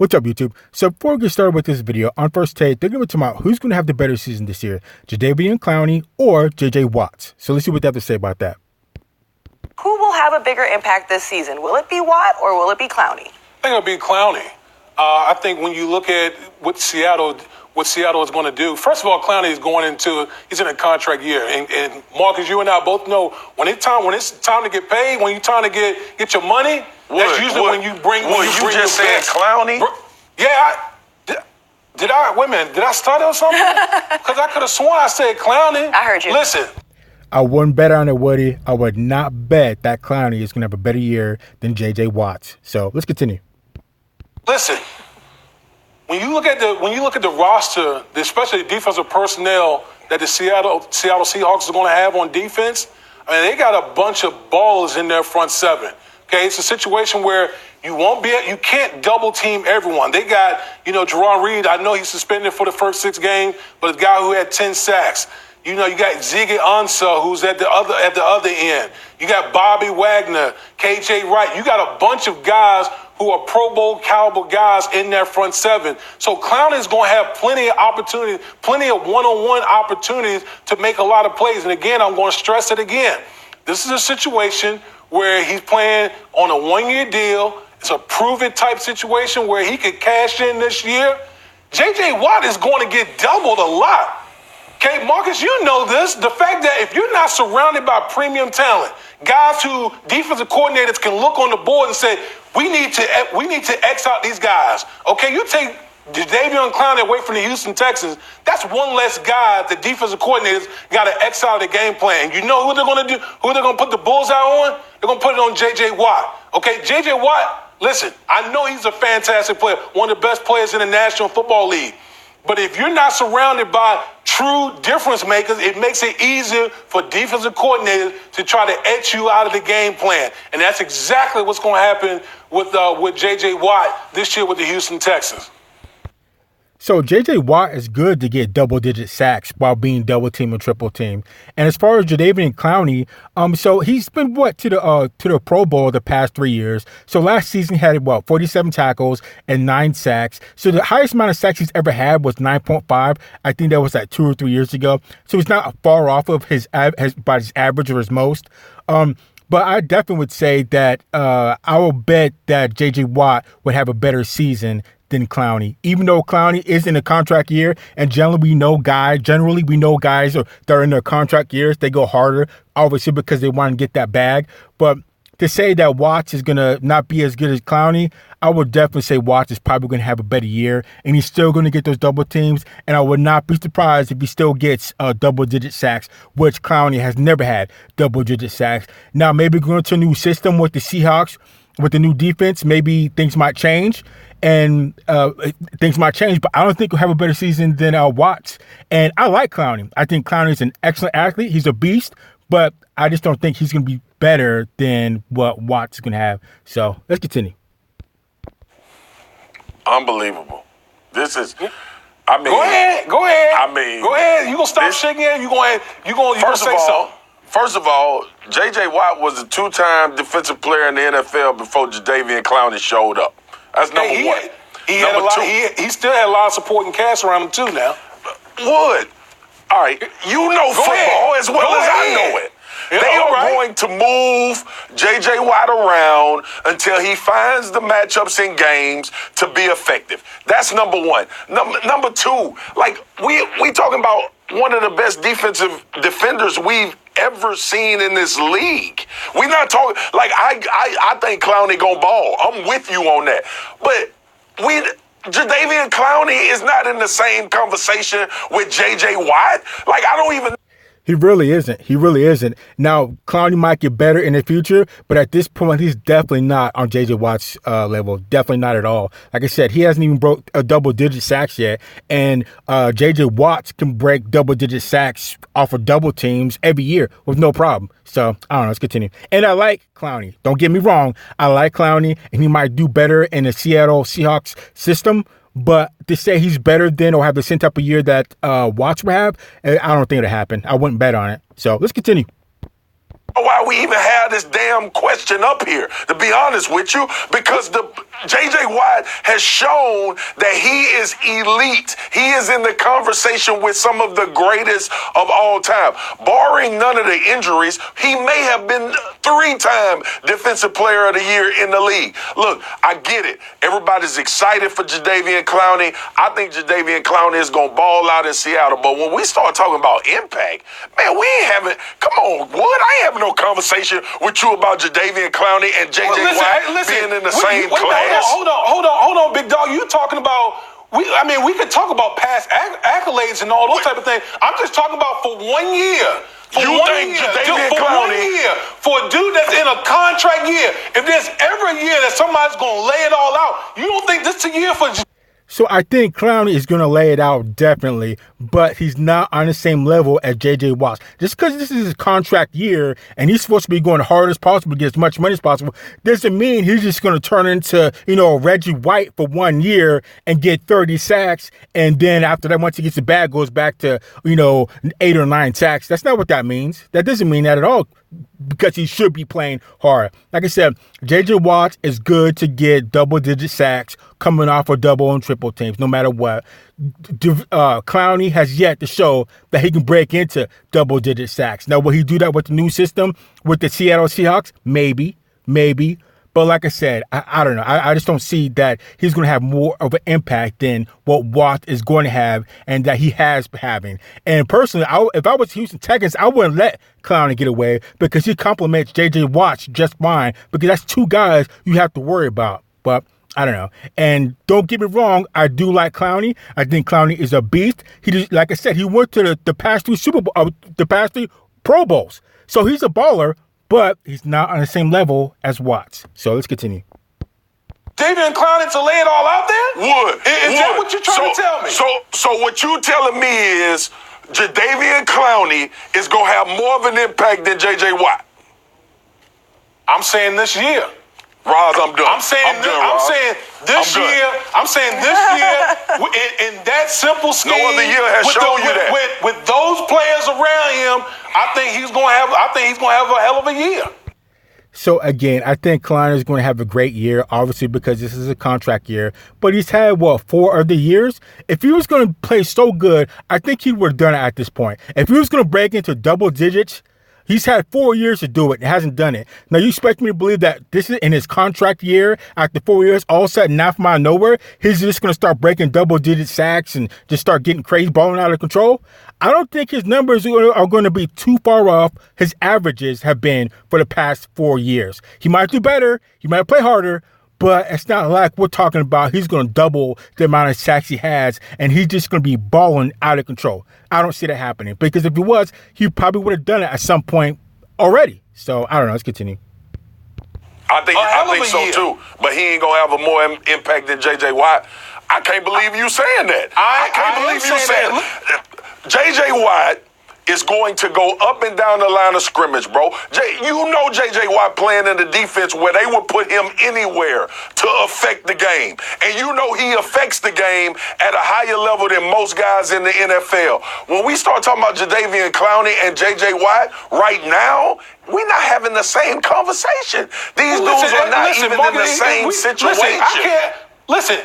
What's up, YouTube? So before we get started with this video, on First Take, they're going to talk about who's going to have the better season this year, Jadeveon Clowney or J.J. Watt. So let's see what they have to say about that. Who will have a bigger impact this season? Will it be Watt or will it be Clowney? I think it'll be Clowney. I think when you look at what Seattle is going to do, first of all, Clowney is he's in a contract year. And Marcus, you and I both know when it's time to get paid, when you're trying to get your money, that's usually when you bring. You just said Clowney? Yeah. Did I stutter or something? Because I could have sworn I said Clowney. I heard you. Listen. I wouldn't bet on it, Woody. I would not bet that Clowney is going to have a better year than J.J. Watt. So let's continue. Listen, when you look at the roster, especially the defensive personnel that the Seattle Seahawks are going to have on defense, I mean, they got a bunch of ballers in their front seven. Okay, it's a situation where you can't double team everyone. They got, Jerron Reed. I know he's suspended for the first 6 games, but a guy who had 10 sacks. You got Ziggy Ansah, who's at the other end. You got Bobby Wagner, KJ Wright. You got a bunch of guys who are Pro Bowl caliber guys in their front seven. So Clowney is going to have plenty of opportunities, plenty of one-on-one opportunities to make a lot of plays. And again, I'm going to stress it again. This is a situation where he's playing on a 1-year deal. It's a prove-it type situation where he could cash in this year. J.J. Watt is going to get doubled a lot. Okay, Marcus, you know this. The fact that if you're not surrounded by premium talent, guys who defensive coordinators can look on the board and say, we need to X out these guys. Okay, you take Jadeveon Clowney away from the Houston Texans, that's one less guy the defensive coordinators got to X out of the game plan. You know who they're going to do? Who they're going to put the bullseye on? They're going to put it on J.J. Watt. Okay, J.J. Watt, listen, I know he's a fantastic player, one of the best players in the National Football League. But if you're not surrounded by true difference makers, it makes it easier for defensive coordinators to try to etch you out of the game plan. And that's exactly what's going to happen with J.J. Watt this year with the Houston Texans. So J.J. Watt is good to get double-digit sacks while being double-teamed and triple-teamed. And as far as Jadeveon Clowney, so he's been, to the Pro Bowl the past 3 years. So last season he had, 47 tackles and 9 sacks. So the highest amount of sacks he's ever had was 9.5. I think that was 2 or 3 years ago. So he's not far off of his average or his most. But I definitely would say that I will bet that J.J. Watt would have a better season than Clowney, even though Clowney is in a contract year, and generally we know guys that are in their contract years, they go harder, obviously because they want to get that bag. But to say that Watts is going to not be as good as Clowney, I would definitely say Watts is probably going to have a better year, and he's still going to get those double teams, and I would not be surprised if he still gets double-digit sacks, which Clowney has never had double-digit sacks. Now, maybe going to a new system with the Seahawks, with the new defense, maybe things might change, but I don't think he'll have a better season than Watts. And I like Clowney. I think Clowney is an excellent athlete. He's a beast, but I just don't think he's going to be better than what Watts is going to have. So let's continue. Unbelievable. This is, Go ahead. Go ahead. You gonna stop shaking it? You gonna say something? First of all, J.J. Watt was a 2-time defensive player in the NFL before Jadeveon Clowney showed up. That's number one. He still had a lot of supporting cast around him too now. Wood. All right. You know football as well as I know it. They are going to move J.J. Watt around until he finds the matchups in games to be effective. That's number one. Number two, we talking about one of the best defensive defenders we've ever seen in this league. We're not talking I think Clowney gonna ball. I'm with you on that. But Jadeveon Clowney is not in the same conversation with J.J. Watt. I don't even. He really isn't. Now, Clowney might get better in the future, but at this point, he's definitely not on J.J. Watt's level. Definitely not at all. Like I said, he hasn't even broke a double-digit sacks yet, and J.J. Watt can break double-digit sacks off of double teams every year with no problem. So, I don't know. Let's continue. And I like Clowney. Don't get me wrong. I like Clowney, and he might do better in the Seattle Seahawks system. But to say he's better than or have the same type of year that Watts would have, I don't think it'll happen. I wouldn't bet on it. So let's continue. Why we even have this damn question up here, to be honest with you, because the J.J. Watt has shown that he is elite. He is in the conversation with some of the greatest of all time. Barring none of the injuries, he may have been 3-time Defensive Player of the Year in the league. Look, I get it. Everybody's excited for Jadeveon Clowney. I think Jadeveon Clowney is going to ball out in Seattle. But when we start talking about impact, man, we ain't having, come on, Wood, I ain't having no conversation with you about Jadeveon Clowney and J.J. Watt being in the same class. Hold on, big dog. You talking about? We could talk about past accolades and all those type of things. I'm just talking about for 1 year. For Jadeveon Clowney, 1 year, for a dude that's in a contract year, if there's ever a year that somebody's gonna lay it all out, you don't think this is a year for? So I think Clowney is going to lay it out definitely, but he's not on the same level as J.J. Watt. Just because this is his contract year and he's supposed to be going hard as possible to get as much money as possible, doesn't mean he's just going to turn into, Reggie White for 1 year and get 30 sacks. And then after that, once he gets the bag, goes back to, 8 or 9 sacks. That's not what that means. That doesn't mean that at all, because he should be playing hard. Like I said, J.J. Watt is good to get double-digit sacks coming off of double and triple teams, no matter what. Clowney has yet to show that he can break into double-digit sacks. Now, will he do that with the new system with the Seattle Seahawks? Maybe. But like I said, I don't know. I just don't see that he's going to have more of an impact than what Watt is going to have and that he has having. And personally, if I was Houston Texans, I wouldn't let Clowney get away because he complements J.J. Watt just fine, because that's 2 guys you have to worry about. But I don't know. And don't get me wrong, I do like Clowney. I think Clowney is a beast. He just, like I said, he went to the past 3 the past 3 Pro Bowls. So he's a baller, but he's not on the same level as Watts. So let's continue. Jadeveon Clowney to lay it all out there? Is that what you're trying to tell me? So what you telling me is Jadeveon Clowney is going to have more of an impact than J.J. Watt? I'm saying this year. Roz, I'm done. I'm saying this year in that simple scheme. No other year has shown you that. With those players around him, I think he's going to have a hell of a year. So again, I think Clowney is going to have a great year, obviously, because this is a contract year. But he's had 4 other years. If he was going to play so good, I think he would have done it at this point. If he was going to break into double digits, he's had 4 years to do it and hasn't done it. Now, you expect me to believe that this is in his contract year, after 4 years, all of a sudden, not from out of nowhere, he's just going to start breaking double-digit sacks and just start getting crazy, balling out of control? I don't think his numbers are going to be too far off his averages have been for the past 4 years. He might do better, he might play harder, but it's not like we're talking about he's going to double the amount of sacks he has and he's just going to be balling out of control. I don't see that happening, because if he was, he probably would have done it at some point already. So I don't know. Let's continue. I think so too, but he ain't going to have a more impact than J.J. Watt. I can't believe you saying that. I can't believe you saying that. J.J. Watt is going to go up and down the line of scrimmage, bro. J.J. Watt playing in the defense where they would put him anywhere to affect the game. And he affects the game at a higher level than most guys in the NFL. When we start talking about Jadeveon Clowney and J.J. Watt right now, we're not having the same conversation. These dudes are not even in the same situation. Listen,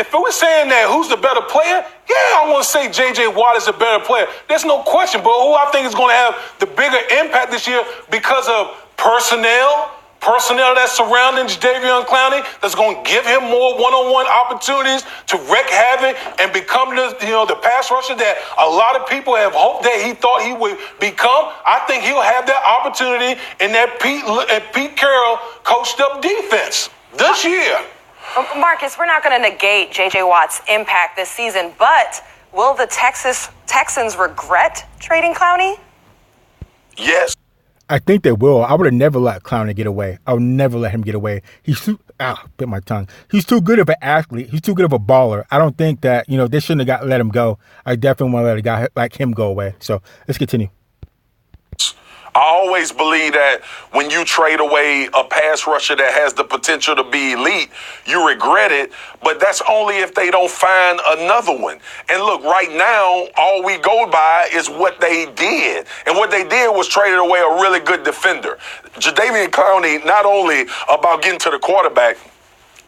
if we're saying that who's the better player, yeah, I want to say J.J. Watt is a better player. There's no question. But who I think is going to have the bigger impact this year because of personnel that's surrounding Jadeveon Clowney, that's going to give him more one-on-one opportunities to wreak havoc and become the pass rusher that a lot of people have hoped that he thought he would become. I think he'll have that opportunity in that Pete Carroll coached up defense this year. Marcus, we're not going to negate J.J. Watt's impact this season, but will the Texans regret trading Clowney? Yes. I think they will. I would have never let Clowney get away. I would never let him get away. Bit my tongue. He's too good of an athlete. He's too good of a baller. I don't think that, they shouldn't have let him go. I definitely want to let a guy like him go away. So let's continue. I always believe that when you trade away a pass rusher that has the potential to be elite, you regret it, but that's only if they don't find another one. And look, right now, all we go by is what they did. And what they did was traded away a really good defender. Jadeveon Clowney, not only about getting to the quarterback,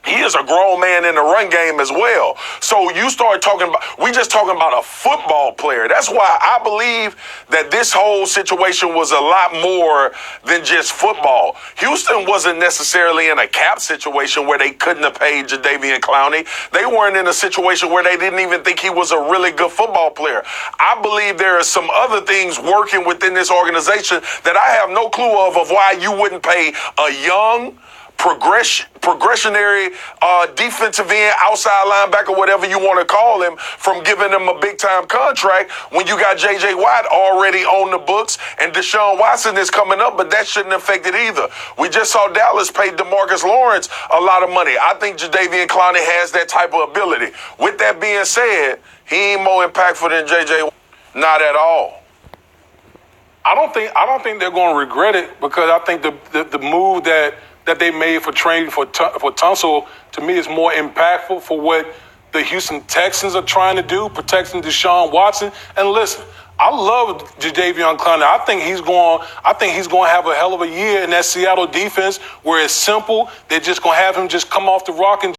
he is a grown man in the run game as well. So you start talking about, we just talking about a football player. That's why I believe that this whole situation was a lot more than just football. Houston wasn't necessarily in a cap situation where they couldn't have paid Jadeveon Clowney. They weren't in a situation where they didn't even think he was a really good football player. I believe there are some other things working within this organization that I have no clue of why you wouldn't pay a young, progressionary defensive end, outside linebacker, whatever you want to call him, from giving him a big-time contract when you got J.J. Watt already on the books and Deshaun Watson is coming up, but that shouldn't affect it either. We just saw Dallas pay DeMarcus Lawrence a lot of money. I think Jadeveon Clowney has that type of ability. With that being said, he ain't more impactful than J.J. Not at all. I don't think they're going to regret it, because I think the move that they made for trading for Tunsil, to me, is more impactful for what the Houston Texans are trying to do, protecting Deshaun Watson. And listen, I love Jadeveon Clowney. I think he's going to have a hell of a year in that Seattle defense, where it's simple. They're just going to have him just come off the rock and